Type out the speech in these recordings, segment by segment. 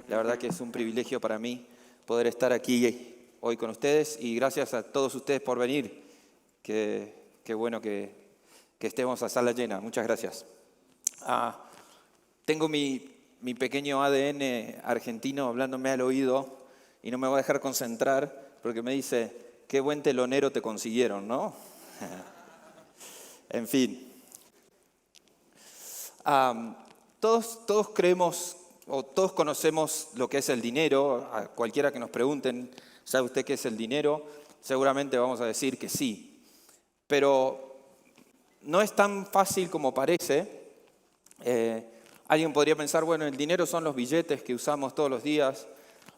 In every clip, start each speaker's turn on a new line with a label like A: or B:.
A: La verdad que es un privilegio para mí poder estar aquí hoy con ustedes y gracias a todos ustedes por venir. Qué bueno que estemos a sala llena. Muchas gracias. Tengo mi pequeño ADN argentino hablándome al oído y no me voy a dejar concentrar porque me dice, qué buen telonero te consiguieron, ¿no? En fin. Todos creemos o todos conocemos lo que es el dinero. A cualquiera que nos pregunten, ¿sabe usted qué es el dinero? Seguramente vamos a decir que sí. Pero no es tan fácil como parece. Alguien podría pensar, bueno, el dinero son los billetes que usamos todos los días.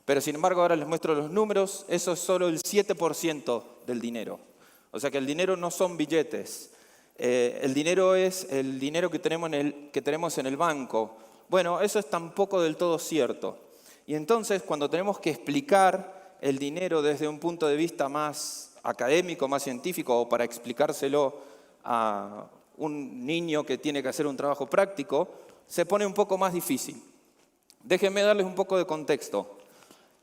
A: Pero sin embargo, ahora les muestro los números. Eso es solo el 7% del dinero. O sea que el dinero no son billetes. El dinero es el dinero que tenemos en el banco. Bueno, eso es tampoco del todo cierto. Y entonces, cuando tenemos que explicar el dinero desde un punto de vista más académico, más científico, o para explicárselo a un niño que tiene que hacer un trabajo práctico, se pone un poco más difícil. Déjenme darles un poco de contexto.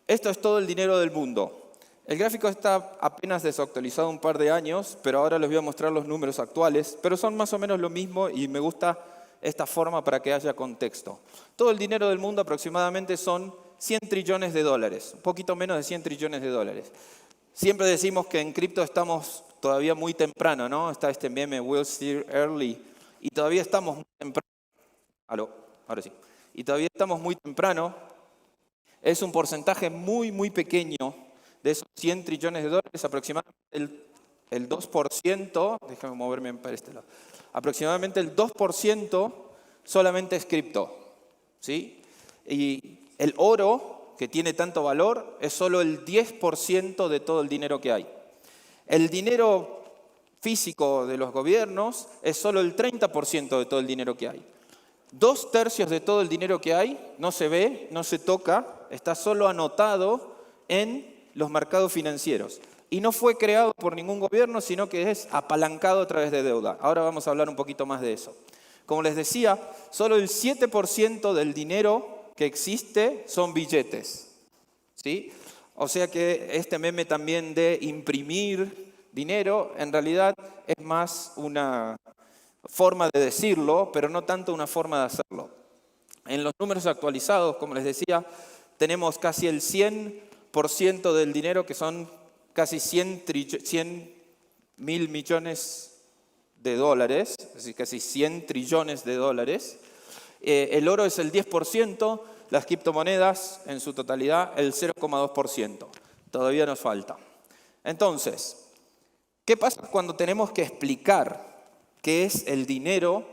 A: Esto es todo el dinero del mundo. El gráfico está apenas desactualizado un par de años, pero ahora les voy a mostrar los números actuales, pero son más o menos lo mismo y me gusta esta forma para que haya contexto. Todo el dinero del mundo aproximadamente son 100 trillones de dólares, un poquito menos de 100 trillones de dólares. Siempre decimos que en cripto estamos todavía muy temprano, ¿no? Está este meme, we're still early, y todavía estamos muy temprano. ¿Aló? Ahora sí. Y todavía estamos muy temprano. Es un porcentaje muy, muy pequeño de esos 100 trillones de dólares, aproximadamente el 2%, déjame moverme para este lado, aproximadamente el 2% solamente es cripto, ¿sí? Y el oro, que tiene tanto valor, es solo el 10% de todo el dinero que hay. El dinero físico de los gobiernos es solo el 30% de todo el dinero que hay. 2/3 de todo el dinero que hay no se ve, no se toca, está solo anotado en los mercados financieros. Y no fue creado por ningún gobierno, sino que es apalancado a través de deuda. Ahora vamos a hablar un poquito más de eso. Como les decía, solo el 7% del dinero que existe son billetes, ¿sí? O sea que este meme también de imprimir dinero, en realidad es más una forma de decirlo, pero no tanto una forma de hacerlo. En los números actualizados, como les decía, tenemos casi el 100% del dinero, que son casi 100 mil millones de dólares, es decir, casi 100 trillones de dólares. El oro es el 10%, las criptomonedas en su totalidad el 0,2%. Todavía nos falta. Entonces, ¿qué pasa cuando tenemos que explicar qué es el dinero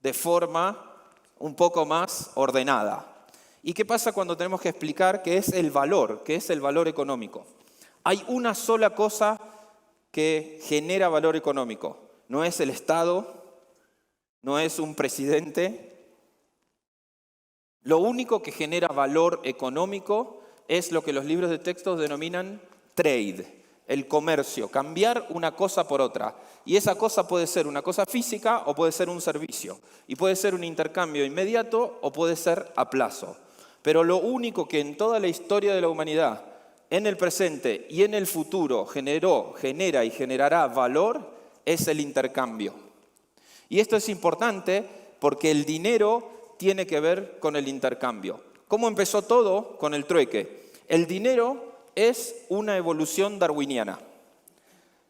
A: de forma un poco más ordenada? ¿Y qué pasa cuando tenemos que explicar qué es el valor económico? Hay una sola cosa que genera valor económico. No es el Estado, no es un presidente. Lo único que genera valor económico es lo que los libros de textos denominan trade, el comercio, cambiar una cosa por otra. Y esa cosa puede ser una cosa física o puede ser un servicio. Y puede ser un intercambio inmediato o puede ser a plazo. Pero lo único que en toda la historia de la humanidad, en el presente y en el futuro, genera y generará valor, es el intercambio. Y esto es importante porque el dinero tiene que ver con el intercambio. ¿Cómo empezó todo? Con el trueque. El dinero es una evolución darwiniana.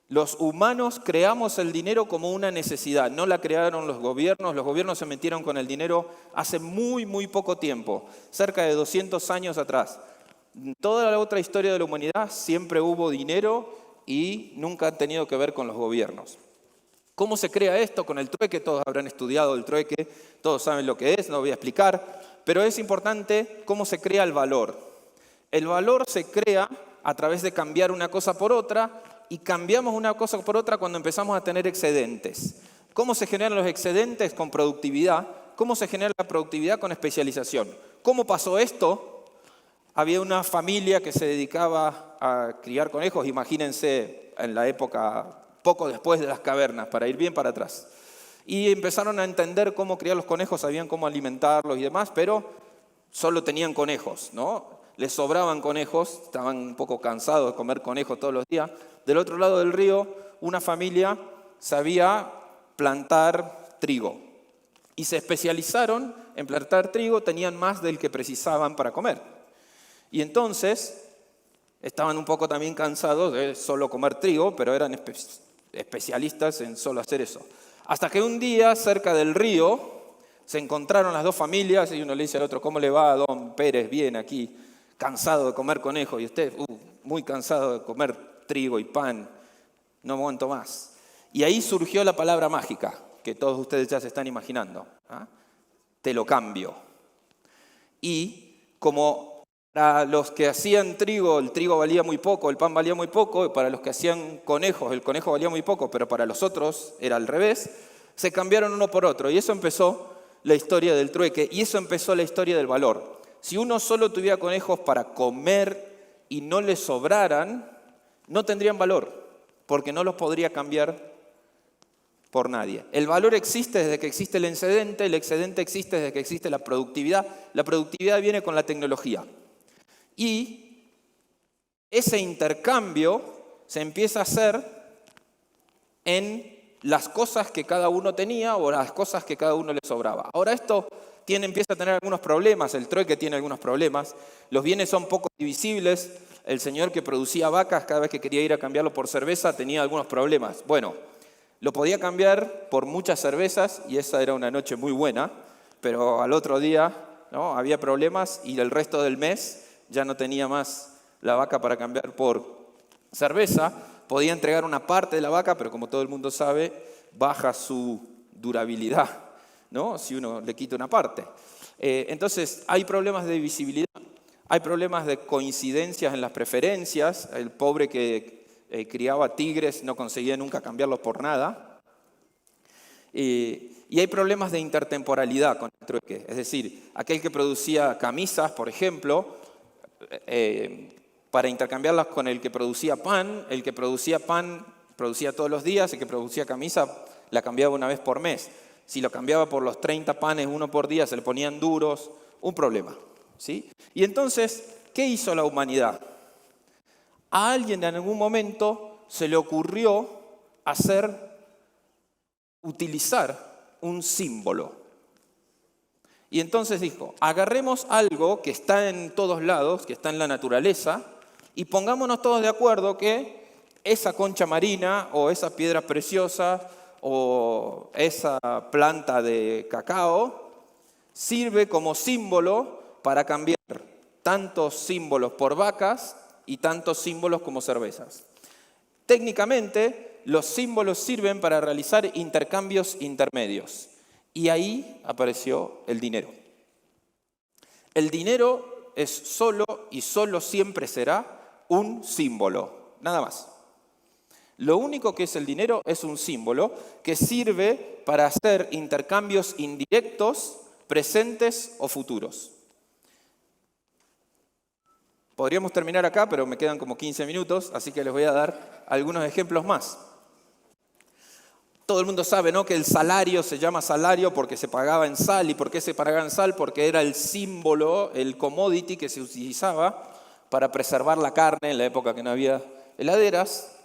A: Los humanos creamos el dinero como una necesidad, no la crearon los gobiernos se metieron con el dinero hace muy, muy poco tiempo, cerca de 200 años atrás. En toda la otra historia de la humanidad siempre hubo dinero y nunca han tenido que ver con los gobiernos. ¿Cómo se crea esto? Con el trueque, todos habrán estudiado el trueque, todos saben lo que es, no lo voy a explicar, pero es importante cómo se crea el valor. El valor se crea a través de cambiar una cosa por otra, y cambiamos una cosa por otra cuando empezamos a tener excedentes. ¿Cómo se generan los excedentes? Con productividad. ¿Cómo se genera la productividad? Con especialización. ¿Cómo pasó esto? Había una familia que se dedicaba a criar conejos, imagínense en la época poco después de las cavernas, para ir bien para atrás. Y empezaron a entender cómo criar los conejos, sabían cómo alimentarlos y demás, pero solo tenían conejos, ¿no? Les sobraban conejos, estaban un poco cansados de comer conejos todos los días. Del otro lado del río, una familia sabía plantar trigo. Y se especializaron en plantar trigo, tenían más del que precisaban para comer. Y entonces estaban un poco también cansados de solo comer trigo, pero eran especialistas en solo hacer eso. Hasta que un día, cerca del río, se encontraron las dos familias y uno le dice al otro, ¿cómo le va, don Pérez? Bien, aquí, cansado de comer conejos. Y usted, muy cansado de comer trigo y pan, no aguanto más. Y ahí surgió la palabra mágica, que todos ustedes ya se están imaginando. ¿Ah? Te lo cambio. Y como para los que hacían trigo, el trigo valía muy poco, el pan valía muy poco, y para los que hacían conejos, el conejo valía muy poco, pero para los otros era al revés, se cambiaron uno por otro. Y eso empezó la historia del trueque, y eso empezó la historia del valor. Si uno solo tuviera conejos para comer y no le sobraran, no tendrían valor, porque no los podría cambiar por nadie. El valor existe desde que existe el excedente existe desde que existe la productividad viene con la tecnología. Y ese intercambio se empieza a hacer en las cosas que cada uno tenía o las cosas que cada uno le sobraba. Ahora esto empieza a tener algunos problemas, el trueque tiene algunos problemas, los bienes son poco divisibles, el señor que producía vacas cada vez que quería ir a cambiarlo por cerveza tenía algunos problemas. Bueno, lo podía cambiar por muchas cervezas y esa era una noche muy buena, pero al otro día, ¿no?, había problemas y el resto del mes ya no tenía más la vaca para cambiar por cerveza. Podía entregar una parte de la vaca, pero como todo el mundo sabe, baja su durabilidad, ¿no?, si uno le quita una parte. Entonces, hay problemas de divisibilidad, hay problemas de coincidencias en las preferencias. El pobre que criaba tigres no conseguía nunca cambiarlos por nada. Y hay problemas de intertemporalidad con el trueque. Es decir, aquel que producía camisas, por ejemplo, para intercambiarlas con el que producía pan producía todos los días, el que producía camisa la cambiaba una vez por mes. Si lo cambiaba por los 30 panes, uno por día, se le ponían duros, un problema, ¿sí? Y entonces, ¿qué hizo la humanidad? A alguien en algún momento se le ocurrió utilizar un símbolo. Y entonces dijo, agarremos algo que está en todos lados, que está en la naturaleza, y pongámonos todos de acuerdo que esa concha marina o esa piedra preciosa o esa planta de cacao sirve como símbolo para cambiar tantos símbolos por vacas y tantos símbolos como cervezas. Técnicamente, los símbolos sirven para realizar intercambios intermedios. Y ahí apareció el dinero. El dinero es solo y solo siempre será un símbolo, nada más. Lo único que es el dinero es un símbolo que sirve para hacer intercambios indirectos, presentes o futuros. Podríamos terminar acá, pero me quedan como 15 minutos, así que les voy a dar algunos ejemplos más. Todo el mundo sabe, ¿no?, que el salario se llama salario porque se pagaba en sal. ¿Y por qué se pagaba en sal? Porque era el símbolo, el commodity que se utilizaba para preservar la carne en la época que no había heladeras.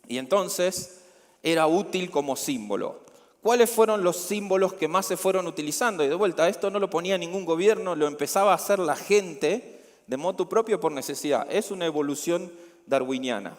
A: Y entonces era útil como símbolo. ¿Cuáles fueron los símbolos que más se fueron utilizando? Y de vuelta, esto no lo ponía ningún gobierno, lo empezaba a hacer la gente de motu propio por necesidad. Es una evolución darwiniana.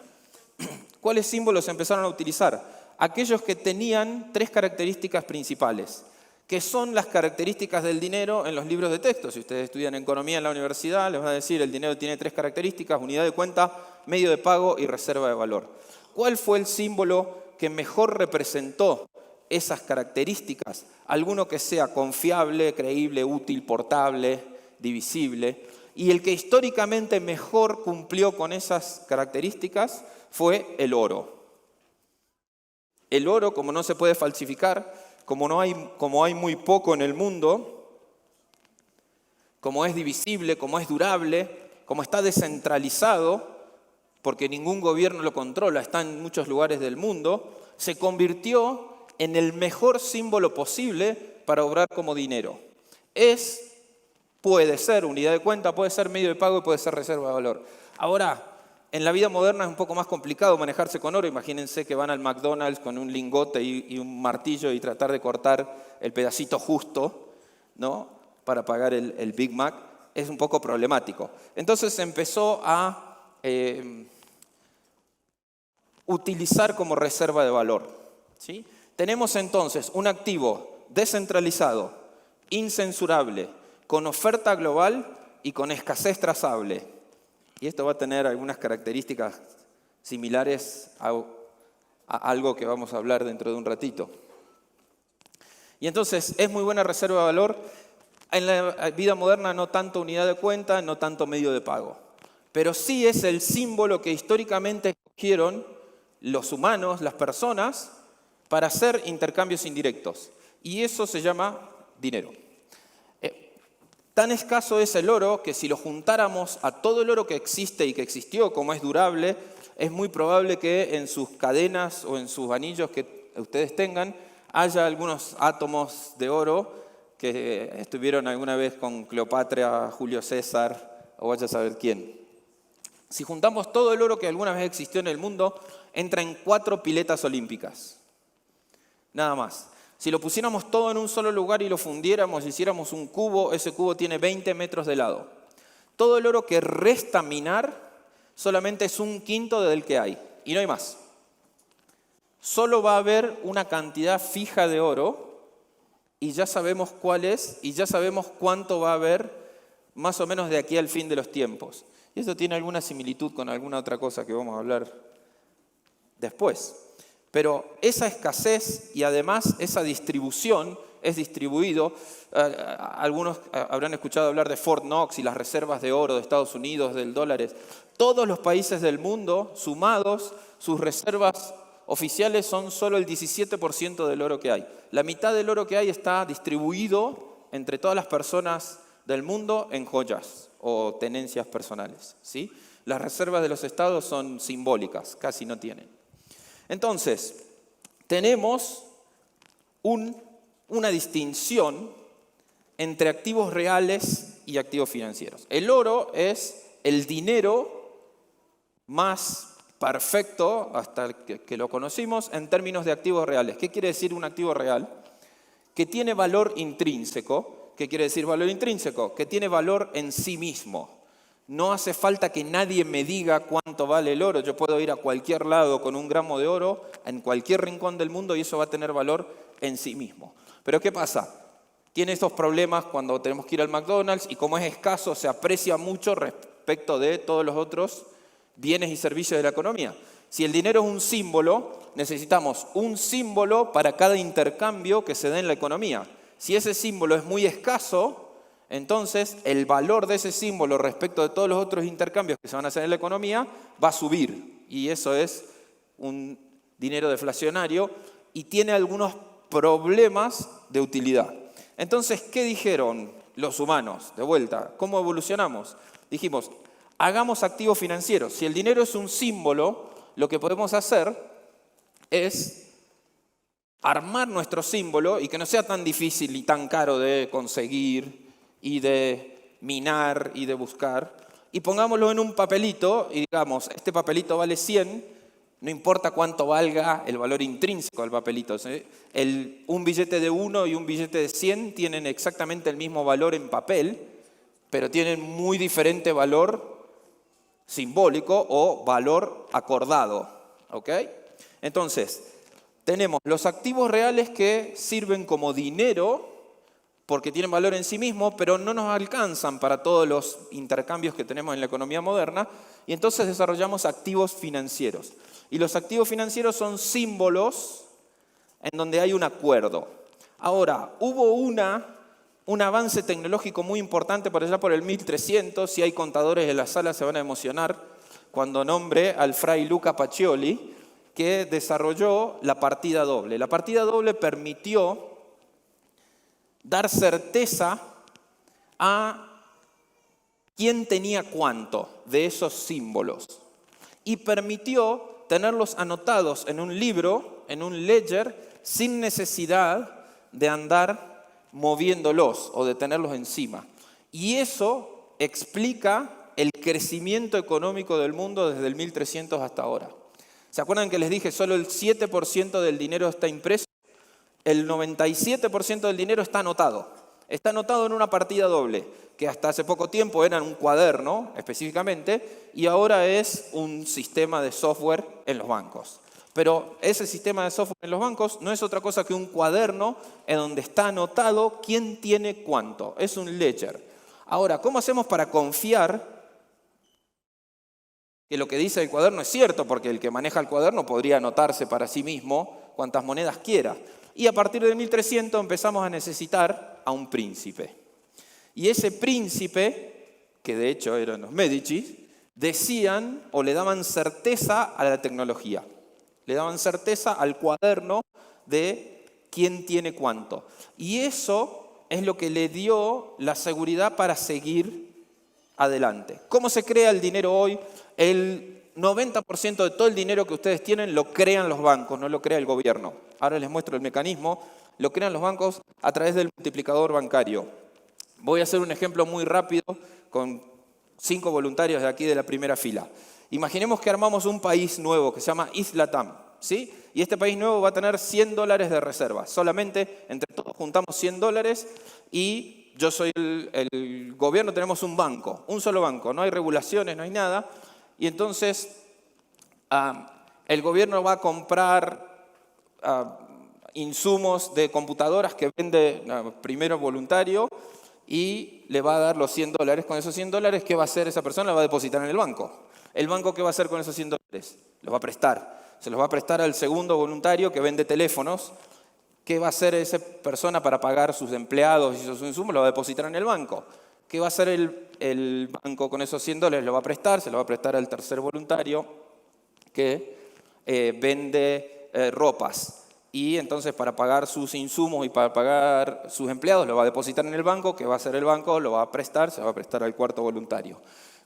A: ¿Cuáles símbolos se empezaron a utilizar? Aquellos que tenían 3 características principales, que son las características del dinero en los libros de texto. Si ustedes estudian economía en la universidad, les van a decir el dinero tiene 3 características: unidad de cuenta, medio de pago y reserva de valor. ¿Cuál fue el símbolo que mejor representó esas características? Alguno que sea confiable, creíble, útil, portable, divisible. Y el que históricamente mejor cumplió con esas características fue el oro. El oro, como no se puede falsificar, como hay muy poco en el mundo, como es divisible, como es durable, como está descentralizado, porque ningún gobierno lo controla, está en muchos lugares del mundo, se convirtió en el mejor símbolo posible para obrar como dinero. Puede ser unidad de cuenta, puede ser medio de pago y puede ser reserva de valor. Ahora, en la vida moderna es un poco más complicado manejarse con oro. Imagínense que van al McDonald's con un lingote y un martillo y tratar de cortar el pedacito justo, ¿no?, para pagar el Big Mac. Es un poco problemático. Entonces se empezó a utilizar como reserva de valor, ¿sí? Tenemos entonces un activo descentralizado, incensurable, con oferta global y con escasez trazable. Y esto va a tener algunas características similares a algo que vamos a hablar dentro de un ratito. Y entonces es muy buena reserva de valor. En la vida moderna no tanto unidad de cuenta, no tanto medio de pago. Pero sí es el símbolo que históricamente escogieron los humanos, las personas, para hacer intercambios indirectos. Y eso se llama dinero. Tan escaso es el oro que si lo juntáramos a todo el oro que existe y que existió, como es durable, es muy probable que en sus cadenas o en sus anillos que ustedes tengan haya algunos átomos de oro que estuvieron alguna vez con Cleopatra, Julio César o vaya a saber quién. Si juntamos todo el oro que alguna vez existió en el mundo, entra en 4 piletas olímpicas. Nada más. Si lo pusiéramos todo en un solo lugar y lo fundiéramos, hiciéramos un cubo, ese cubo tiene 20 metros de lado. Todo el oro que resta minar solamente es 1/5 del que hay, y no hay más. Solo va a haber una cantidad fija de oro, y ya sabemos cuál es, y ya sabemos cuánto va a haber más o menos de aquí al fin de los tiempos. Y eso tiene alguna similitud con alguna otra cosa que vamos a hablar después. Pero esa escasez y además esa distribución es distribuido. Algunos habrán escuchado hablar de Fort Knox y las reservas de oro de Estados Unidos, del dólar. Todos los países del mundo, sumados, sus reservas oficiales son solo el 17% del oro que hay. La mitad del oro que hay está distribuido entre todas las personas del mundo en joyas o tenencias personales, ¿sí? Las reservas de los estados son simbólicas, casi no tienen. Entonces, tenemos una distinción entre activos reales y activos financieros. El oro es el dinero más perfecto hasta que lo conocimos en términos de activos reales. ¿Qué quiere decir un activo real? Que tiene valor intrínseco. ¿Qué quiere decir valor intrínseco? Que tiene valor en sí mismo. No hace falta que nadie me diga cuánto vale el oro. Yo puedo ir a cualquier lado con 1 gramo de oro, en cualquier rincón del mundo, y eso va a tener valor en sí mismo. Pero ¿qué pasa? Tiene estos problemas cuando tenemos que ir al McDonald's, y como es escaso, se aprecia mucho respecto de todos los otros bienes y servicios de la economía. Si el dinero es un símbolo, necesitamos un símbolo para cada intercambio que se dé en la economía. Si ese símbolo es muy escaso, entonces el valor de ese símbolo respecto de todos los otros intercambios que se van a hacer en la economía va a subir. Y eso es un dinero deflacionario y tiene algunos problemas de utilidad. Entonces, ¿qué dijeron los humanos? De vuelta, ¿cómo evolucionamos? Dijimos, hagamos activos financieros. Si el dinero es un símbolo, lo que podemos hacer es armar nuestro símbolo y que no sea tan difícil y tan caro de conseguir y de minar y de buscar, y pongámoslo en un papelito y digamos, este papelito vale 100, no importa cuánto valga el valor intrínseco del papelito. ¿Sí? Un billete de 1 y un billete de 100 tienen exactamente el mismo valor en papel, pero tienen muy diferente valor simbólico o valor acordado. ¿Ok? Entonces, tenemos los activos reales que sirven como dinero porque tienen valor en sí mismos, pero no nos alcanzan para todos los intercambios que tenemos en la economía moderna, y entonces desarrollamos activos financieros. Y los activos financieros son símbolos en donde hay un acuerdo. Ahora, hubo un avance tecnológico muy importante por allá por el 1300, si hay contadores en la sala se van a emocionar cuando nombre al fray Luca Pacioli, que desarrolló la partida doble. La partida doble permitió dar certeza a quién tenía cuánto de esos símbolos y permitió tenerlos anotados en un libro, en un ledger, sin necesidad de andar moviéndolos o de tenerlos encima. Y eso explica el crecimiento económico del mundo desde el 1300 hasta ahora. ¿Se acuerdan que les dije solo el 7% del dinero está impreso? El 97% del dinero está anotado. Está anotado en una partida doble, que hasta hace poco tiempo era un cuaderno específicamente, y ahora es un sistema de software en los bancos. Pero ese sistema de software en los bancos no es otra cosa que un cuaderno en donde está anotado quién tiene cuánto. Es un ledger. Ahora, ¿cómo hacemos para confiar que lo que dice el cuaderno es cierto? Porque el que maneja el cuaderno podría anotarse para sí mismo cuantas monedas quiera. Y a partir de 1300 empezamos a necesitar a un príncipe. Y ese príncipe, que de hecho eran los Medici, decían o le daban certeza a la tecnología. Le daban certeza al cuaderno de quién tiene cuánto. Y eso es lo que le dio la seguridad para seguir adelante. ¿Cómo se crea el dinero hoy? El 90% de todo el dinero que ustedes tienen lo crean los bancos, no lo crea el gobierno. Ahora les muestro el mecanismo. Lo crean los bancos a través del multiplicador bancario. Voy a hacer un ejemplo muy rápido con 5 voluntarios de aquí de la primera fila. Imaginemos que armamos un país nuevo que se llama Isla-Tam, ¿sí? Y este país nuevo va a tener $100 de reserva. Solamente entre todos juntamos $100 y yo soy el gobierno, tenemos un banco, un solo banco. No hay regulaciones, no hay nada. Y entonces el gobierno va a comprar insumos de computadoras que vende primero voluntario y le va a dar los $100. Con esos $100, ¿qué va a hacer esa persona? La va a depositar en el banco. ¿El banco qué va a hacer con esos $100? Los va a prestar. Se los va a prestar al segundo voluntario que vende teléfonos. ¿Qué va a hacer esa persona para pagar sus empleados y sus insumos? Lo va a depositar en el banco. ¿Qué va a hacer el banco con esos $100? Lo va a prestar, se lo va a prestar al tercer voluntario que vende ropas. Y entonces para pagar sus insumos y para pagar sus empleados lo va a depositar en el banco. ¿Qué va a hacer el banco? Lo va a prestar, se va a prestar al cuarto voluntario.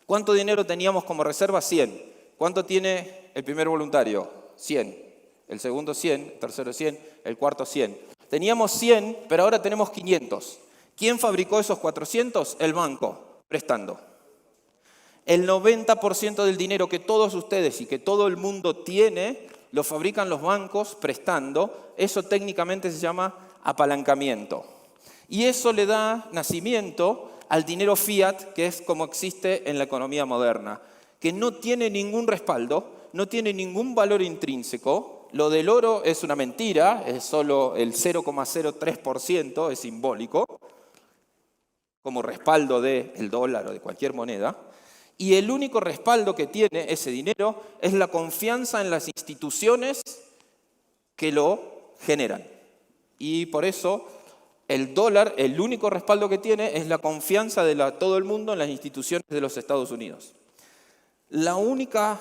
A: ¿Cuánto dinero teníamos como reserva? 100. ¿Cuánto tiene el primer voluntario? 100. El segundo 100, el tercero 100, el cuarto 100. Teníamos 100, pero ahora tenemos 500. ¿Quién fabricó esos 400? El banco, prestando. El 90% del dinero que todos ustedes y que todo el mundo tiene, lo fabrican los bancos prestando. Eso técnicamente se llama apalancamiento. Y eso le da nacimiento al dinero fiat, que es como existe en la economía moderna, que no tiene ningún respaldo, no tiene ningún valor intrínseco. Lo del oro es una mentira, es solo el 0,03%, es simbólico, como respaldo del dólar o de cualquier moneda. Y el único respaldo que tiene ese dinero es la confianza en las instituciones que lo generan. Y por eso el dólar, el único respaldo que tiene es la confianza de todo el mundo en las instituciones de los Estados Unidos. La única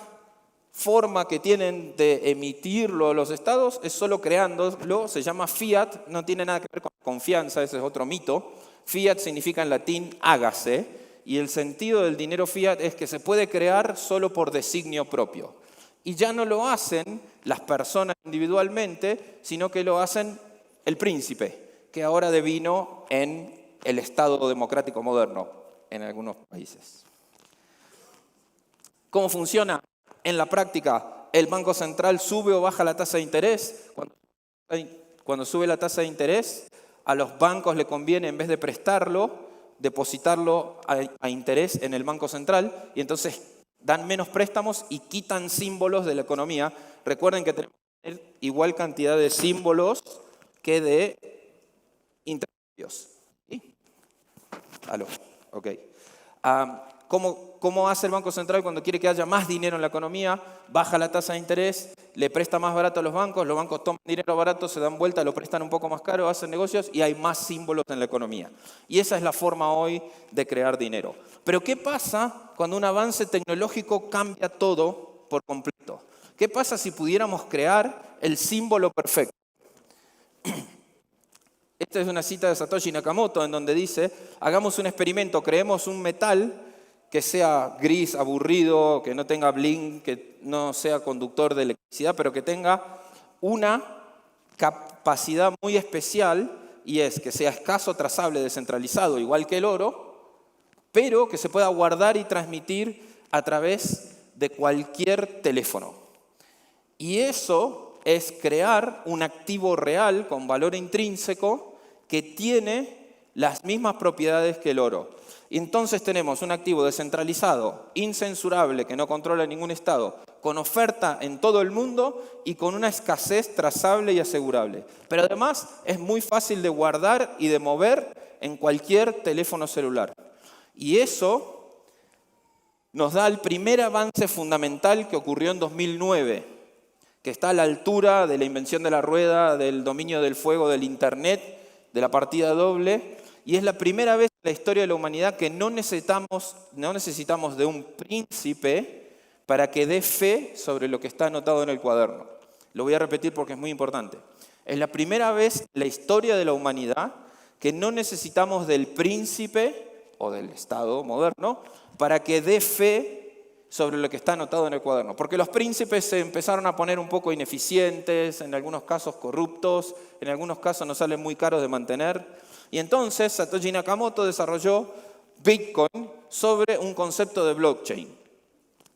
A: forma que tienen de emitirlo los estados es solo creándolo, se llama fiat, no tiene nada que ver con confianza, ese es otro mito. Fiat significa en latín hágase, y el sentido del dinero fiat es que se puede crear solo por designio propio. Y ya no lo hacen las personas individualmente, sino que lo hacen el príncipe, que ahora devino en el Estado democrático moderno en algunos países. ¿Cómo funciona? En la práctica, el Banco Central sube o baja la tasa de interés. Cuando sube la tasa de interés, a los bancos le conviene, en vez de prestarlo, depositarlo a interés en el Banco Central, y entonces dan menos préstamos y quitan símbolos de la economía. Recuerden que tenemos que tener igual cantidad de símbolos que de intercambios. ¿Sí? ¿Aló? Ok. ¿Cómo hace el Banco Central cuando quiere que haya más dinero en la economía? Baja la tasa de interés, le presta más barato a los bancos toman dinero barato, se dan vuelta, lo prestan un poco más caro, hacen negocios y hay más símbolos en la economía. Y esa es la forma hoy de crear dinero. Pero ¿qué pasa cuando un avance tecnológico cambia todo por completo? ¿Qué pasa si pudiéramos crear el símbolo perfecto? Esta es una cita de Satoshi Nakamoto en donde dice, hagamos un experimento, creemos un metal que sea gris, aburrido, que no tenga bling, que no sea conductor de electricidad, pero que tenga una capacidad muy especial y es que sea escaso, trazable, descentralizado, igual que el oro, pero que se pueda guardar y transmitir a través de cualquier teléfono. Y eso es crear un activo real con valor intrínseco que tiene las mismas propiedades que el oro. Y entonces tenemos un activo descentralizado, incensurable, que no controla ningún estado, con oferta en todo el mundo y con una escasez trazable y asegurable. Pero además es muy fácil de guardar y de mover en cualquier teléfono celular. Y eso nos da el primer avance fundamental que ocurrió en 2009, que está a la altura de la invención de la rueda, del dominio del fuego, del Internet, de la partida doble. Y es la primera vez en la historia de la humanidad que no necesitamos de un príncipe para que dé fe sobre lo que está anotado en el cuaderno. Lo voy a repetir porque es muy importante. Es la primera vez en la historia de la humanidad que no necesitamos del príncipe o del Estado moderno para que dé fe sobre lo que está anotado en el cuaderno. Porque los príncipes se empezaron a poner un poco ineficientes, en algunos casos corruptos, en algunos casos nos salen muy caros de mantener. Y entonces Satoshi Nakamoto desarrolló Bitcoin sobre un concepto de blockchain.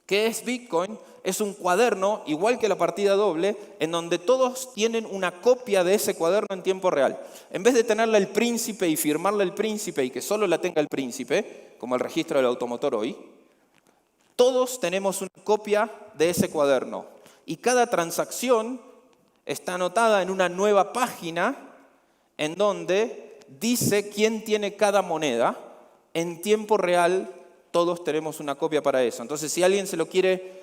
A: ¿Qué es Bitcoin? Es un cuaderno, igual que la partida doble, en donde todos tienen una copia de ese cuaderno en tiempo real. En vez de tenerla el príncipe y firmarla el príncipe y que solo la tenga el príncipe, como el registro del automotor hoy, todos tenemos una copia de ese cuaderno. Y cada transacción está anotada en una nueva página en donde dice quién tiene cada moneda. En tiempo real todos tenemos una copia para eso. Entonces, si alguien se lo quiere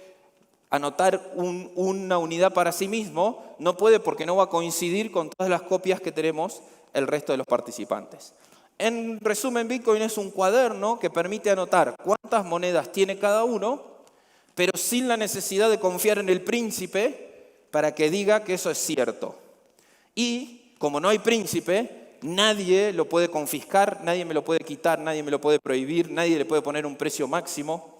A: anotar una unidad para sí mismo, no puede porque no va a coincidir con todas las copias que tenemos el resto de los participantes. En resumen, Bitcoin es un cuaderno que permite anotar cuántas monedas tiene cada uno, pero sin la necesidad de confiar en el príncipe para que diga que eso es cierto. Y como no hay príncipe, nadie lo puede confiscar, nadie me lo puede quitar, nadie me lo puede prohibir, nadie le puede poner un precio máximo.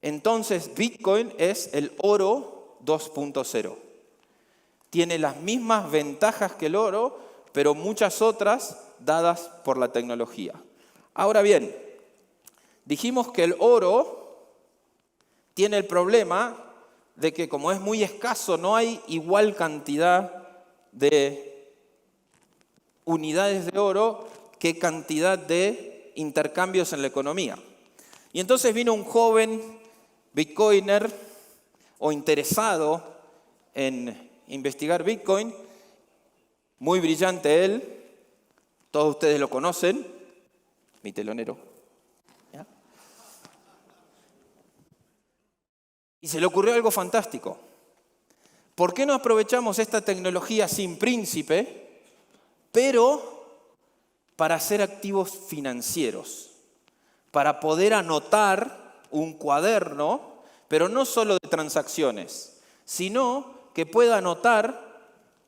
A: Entonces, Bitcoin es el oro 2.0. Tiene las mismas ventajas que el oro, pero muchas otras dadas por la tecnología. Ahora bien, dijimos que el oro tiene el problema de que como es muy escaso, no hay igual cantidad de unidades de oro que cantidad de intercambios en la economía. Y entonces vino un joven bitcoiner o interesado en investigar Bitcoin, muy brillante él, todos ustedes lo conocen, mi telonero. ¿Ya? Y se le ocurrió algo fantástico. ¿Por qué no aprovechamos esta tecnología sin príncipe, pero para hacer activos financieros? Para poder anotar un cuaderno, pero no solo de transacciones, sino que pueda anotar,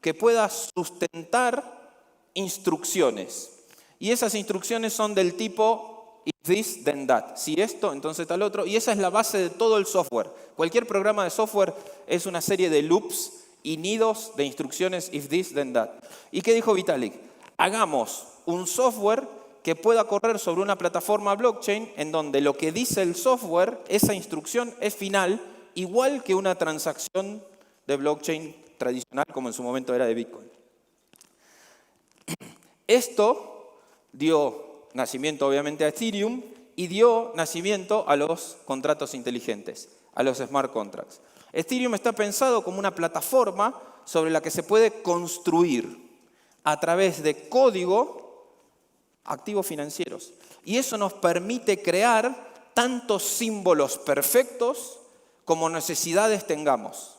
A: que pueda sustentar instrucciones. Y esas instrucciones son del tipo if this, then that. Si esto, entonces tal otro. Y esa es la base de todo el software. Cualquier programa de software es una serie de loops y nidos de instrucciones if this, then that. ¿Y qué dijo Vitalik? Hagamos un software que pueda correr sobre una plataforma blockchain en donde lo que dice el software, esa instrucción es final, igual que una transacción de blockchain tradicional como en su momento era de Bitcoin. Esto dio nacimiento obviamente a Ethereum y dio nacimiento a los contratos inteligentes, a los smart contracts. Ethereum está pensado como una plataforma sobre la que se puede construir a través de código activos financieros. Y eso nos permite crear tantos símbolos perfectos como necesidades tengamos.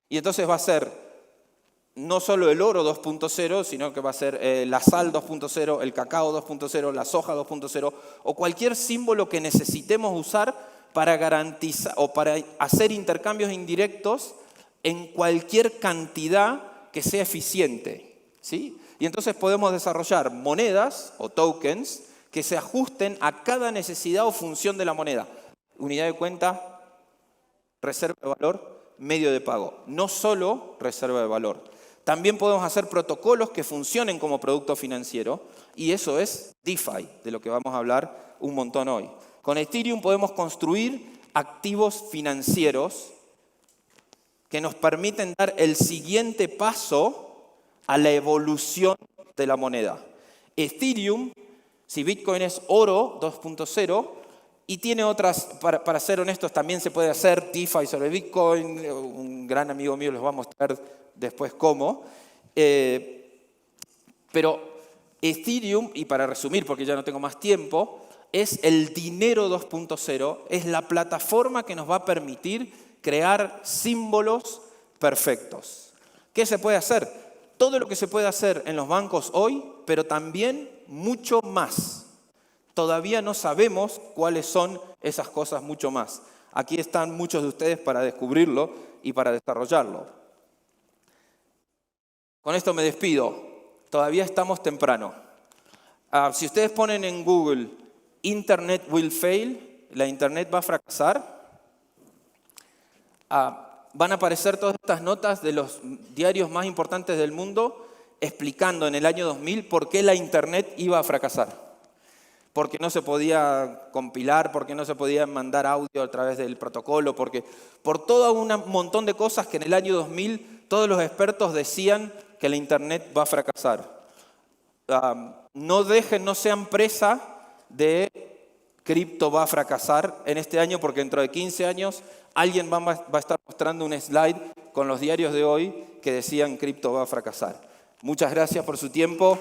A: Y entonces va a ser no solo el oro 2.0, sino que va a ser la sal 2.0, el cacao 2.0, la soja 2.0, o cualquier símbolo que necesitemos usar para garantizar o para hacer intercambios indirectos en cualquier cantidad que sea eficiente, ¿sí? Y entonces podemos desarrollar monedas o tokens que se ajusten a cada necesidad o función de la moneda. Unidad de cuenta, reserva de valor, medio de pago, no solo reserva de valor. También podemos hacer protocolos que funcionen como producto financiero y eso es DeFi, de lo que vamos a hablar un montón hoy. Con Ethereum podemos construir activos financieros que nos permiten dar el siguiente paso a la evolución de la moneda. Ethereum, si Bitcoin es oro 2.0, y tiene otras, para ser honestos, también se puede hacer DeFi sobre Bitcoin, un gran amigo mío les va a mostrar después cómo. Pero Ethereum, y para resumir porque ya no tengo más tiempo, es el dinero 2.0, es la plataforma que nos va a permitir crear símbolos perfectos. ¿Qué se puede hacer? Todo lo que se puede hacer en los bancos hoy, pero también mucho más. Todavía no sabemos cuáles son esas cosas mucho más. Aquí están muchos de ustedes para descubrirlo y para desarrollarlo. Con esto me despido. Todavía estamos temprano. Si ustedes ponen en Google Internet will fail, la Internet va a fracasar, van a aparecer todas estas notas de los diarios más importantes del mundo explicando en el año 2000 por qué la Internet iba a fracasar. Porque no se podía compilar, porque no se podía mandar audio a través del protocolo, porque por todo un montón de cosas que en el año 2000 todos los expertos decían que la Internet va a fracasar. No sean presa de cripto va a fracasar en este año, porque dentro de 15 años alguien va a estar mostrando un slide con los diarios de hoy que decían cripto va a fracasar. Muchas gracias por su tiempo.